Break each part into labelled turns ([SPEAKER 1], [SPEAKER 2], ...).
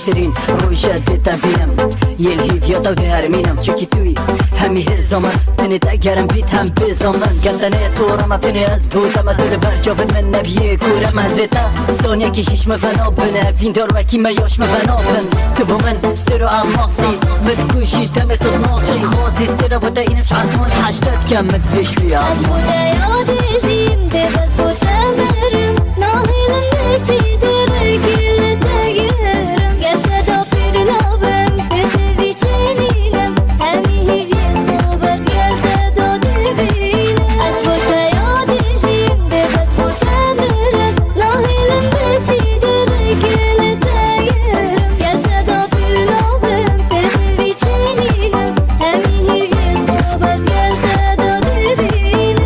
[SPEAKER 1] باشترین رویشت بتبینم یه الهیویات و درمینم چکی توی همی هزامن تنی دگرم بیت هم بزامن گندنه طورم تنی از بودم دل برجاون من نبیه کورم هزیتا ثانیه که شیش مفنا بنه وین دار وکی میاش مفنا بن تو با من سترو اماسی مدکوشی تمثل ناسی خوازی سترو بوده اینفش عزمان حشتت کم مدفشوی
[SPEAKER 2] از بوده یادشیم ده بس بوده مرم ناهیلم نچی دره گیل تگرم گسته دا پیر لابم بتوی چنینم همی هیویم صحبت گرده داده بینم از بوده یادشیم ده بس بوده مرم ناهیلم نچی دره گیل تگرم گسته دا پیر لابم بتوی چنینم همی هیویم صحبت گرده داده بینم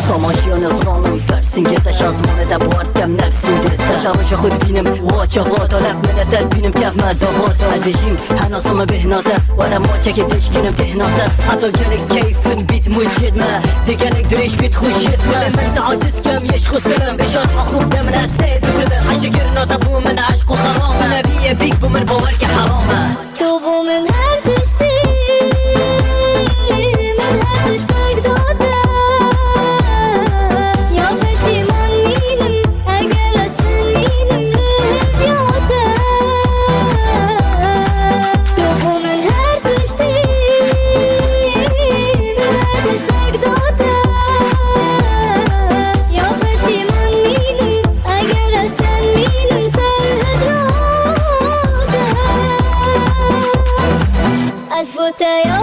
[SPEAKER 1] تماشیان خانم برسین که تش از مانه باردم نفسینده تشارش خود بینم واچه واتا لب منتت بینم کف مدواتا ازشیم هناسم بهناته وانا ماچه که دشکنم تهناته حتی گلک کیفن بیت مجید ما دیگلک دریش بیت خوشید ما من تعاجز کم یش خسرم بشار خوب دمن استیز بدم عشق گرناته بو من عشق و خرام نبیه بیک بو من باور که حرامه
[SPEAKER 2] تو بو من هر تشتی من هر تشتاق دادم یا پشیمانینم اگر از چنینم رفت یادم تو بو من هر تشتی من هر تشتاق دادم یا پشیمانینم اگر از چنینم سرت رادم از بوته